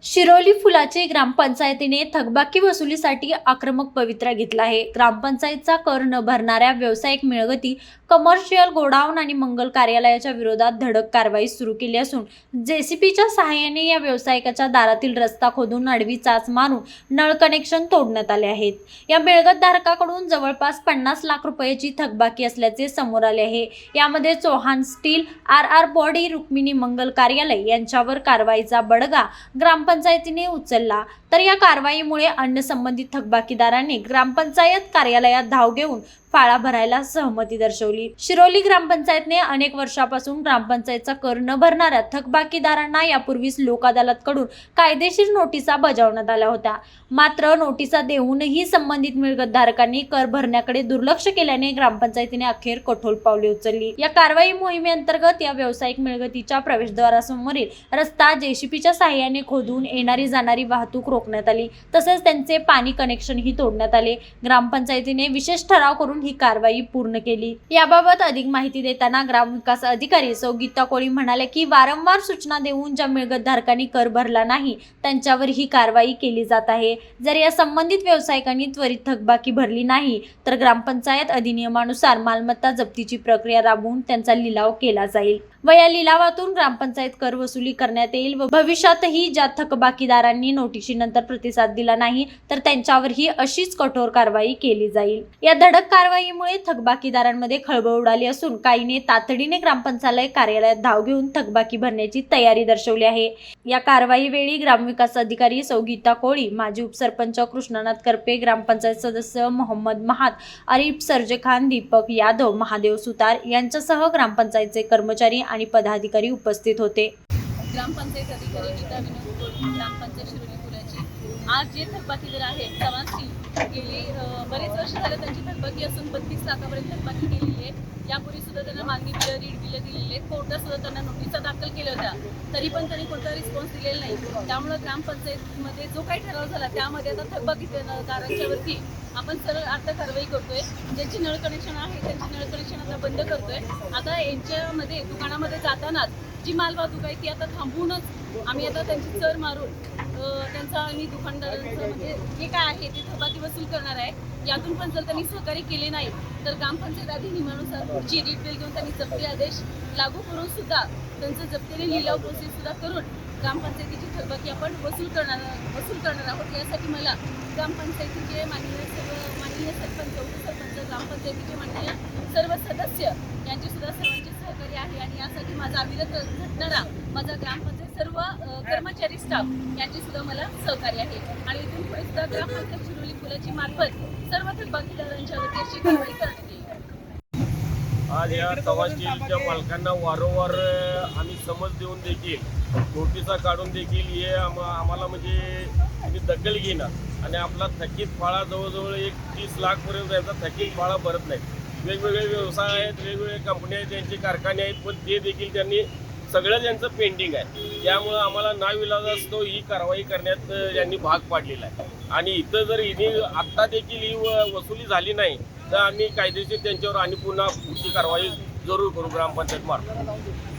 शिरोली फुलाचे ग्रामपंचायतीने थकबाकी वसुलीसाठी आक्रमक पवित्रा घेतला आहे। ग्रामपंचायतचा कर न भरणाऱ्या व्यावसायिक मिळकती, कमर्शियल गोडाऊन आणि मंगल कार्यालयाच्या विरोधात धडक कारवाई सुरू केली असून जेसीबीच्या सहाय्याने या व्यावसायिकाच्या दारातील रस्ता खोदून आडवी चाच मारून नळ कनेक्शन तोडण्यात आले आहेत। या मिळकतधारकाकडून जवळपास 50 लाख रुपयाची थकबाकी असल्याचे समोर आले आहे। यामध्ये Chauhan steel, R body, Rukmini Mangal Karyalay यांच्यावर कारवाईचा बडगा ग्रामपंचायतीने उचलला। तर या कारवाईमुळे अन्य संबंधित थकबाकीदारांनी ग्रामपंचायत कार्यालयात धाव घेऊन फाळा भरायला सहमती दर्शवली। शिरोली ग्रामपंचायतने अनेक वर्षापासून ग्रामपंचायतचा कर न भरणाऱ्या थकबाकीदारांना यापूर्वीच लोक अदालतकडून कायदेशीर नोटिसा बजावण्यात आल्या होत्या। मात्र नोटिसा देऊनही संबंधित मिळकतधारकांनी कर भरण्याकडे दुर्लक्ष केल्याने ग्रामपंचायतीने अखेर कठोर पावले उचलली। या कारवाई मोहिमेअंतर्गत या व्यावसायिक मिळकतीच्या प्रवेशद्वारासमोरील रस्ता जेसीबीच्या सहाय्याने खोदून येणारी जाणारी वाहतूक रोखण्यात आली। तसेच त्यांचे पाणी कनेक्शनही तोडण्यात आले। ग्रामपंचायतीने विशेष ठराव करून ही कारवाई पूर्ण केली। याबाबत अधिक माहिती देताना ग्रामविकास अधिकारी सौ गीता कोळी म्हणाले की वारंवार सूचना देऊन ज्या मिळकतधारकांनी कर भरला नाही त्यांच्यावर ही कारवाई केली जात आहे। जर या संबंधित व्यावसायिकांनी त्वरित थकबाकी भरली नाही तर ग्रामपंचायत अधिनियमानुसार मालमत्ता जप्तीची प्रक्रिया राबवून त्यांचा लिलाव केला जाईल व या लिलावातून ग्रामपंचायत कर वसुली करण्यात येईल व भविष्यातही ज्या थकबाकीदारांनी नोटिशीनंतर प्रतिसाद दिला नाही तर त्यांच्यावरही अशीच कठोर कारवाई केली जाईल। या धडक कारवाईमुळे थकबाकीदारांमध्ये खळबळ उडाली असून काहींनी तातडीने ग्रामपंचायत कार्यालयात धाव घेऊन थकबाकी भरण्याची तयारी दर्शवली आहे। या कारवाईवेळी ग्रामविकास अधिकारी सौ गीता कोळी, माजी उपसरपंच कृष्णनाथ करपे, ग्रामपंचायत सदस्य मोहम्मद महाद, आरिफ सरजेखान, दीपक यादव, महादेव सुतार यांच्यासह ग्रामपंचायतचे कर्मचारी आणि पदाधिकारी उपस्थित होते। ग्रामपंचायत अधिकारी गीता विनोद कोळी, ग्रामपंचायत शिरोली फुलाची आज जे थकबाकीदार आहेत सर्वांची गेली बरेच वर्ष झाले त्यांची थकबाकी असून 32 लाखापर्यंत थकबाकी केलेली आहे। यापूर्वी सुद्धा त्यांना मागणी बिलं, रीड बिलं दिलेली आहेत। कोर्टात सुद्धा त्यांना नोटिसा दाखल केल्या होत्या, तरी पण त्यांनी कोणता रिस्पॉन्स दिलेला नाही। त्यामुळे ग्रामपंचायतीमध्ये जो काही ठराव झाला त्यामध्ये आता थकबाकीदारांच्यावरती आपण सरळ आता कारवाई करतोय। ज्यांची नळ कनेक्शन आहे त्यांची नळ कनेक्शन आता बंद करतोय। आता यांच्यामध्ये दुकानामध्ये जातानाच जी माल वाहतूक आहे ती आता थांबवूनच आम्ही आता त्यांची चर मारून त्यांचा आणि दुकानदारांचं म्हणजे जे काय आहे ते थकबाकी वसूल करणार आहे। यातून पण जर त्यांनी सहकार्य केले नाही तर ग्रामपंचायत अधिनियमानुसार पुढची रीट बिल घेऊन त्यांनी जप्ती आदेश लागू करून सुद्धा त्यांचं जप्तीने लिलाव प्रोसेस सुद्धा करून ग्रामपंचायतीची थकबाकी आपण वसूल करणार आहोत। यासाठी मला ग्रामपंचायतीचे माननीय सरपंच, उपसरपंच, ग्रामपंचायतीचे माननीय सर्व सदस्य यांचे सुद्धा सर्वांचे सहकार्य आहे आणि यासाठी माझा अविरत झटणारा माझा ग्रामपंचायत सर्व कर्मचारी स्टाफ यांचे सुद्धा मला सहकार्य आहे आणि इथून पुढे सुद्धा ग्रामपंचायत शिरोली फुलाची मार्फत सर्व थकबाकीदारांच्यावरती अशी कारवाई करण्यात येईल। आज या तवा स्टीलच्या मालकांना वारंवार आम्ही समज देऊन देखील नोटिसा काढून देखील हे आम्हाला म्हणजे दखल घेणार आणि आपला थकीत फाळा जवळजवळ 30 लाखपर्यंत याचा थकीत फाळा भरत नाही। वेगवेगळे व्यवसाय आहेत, वेगवेगळ्या कंपन्या आहेत, त्यांचे कारखाने आहेत, पण ते देखील त्यांनी सगळं त्यांचं पेंडिंग आहे। त्यामुळं आम्हाला नाविलाजास्तव ही कारवाई करण्यात यांनी भाग पाडलेला आहे आणि इथं जर हिने आत्ता देखील ही वसुली झाली नाही तर आम्ही कायदेशीर त्यांच्यावर आणि पुन्हा पुढची कारवाई जरूर करू ग्रामपंचायत मार्फत।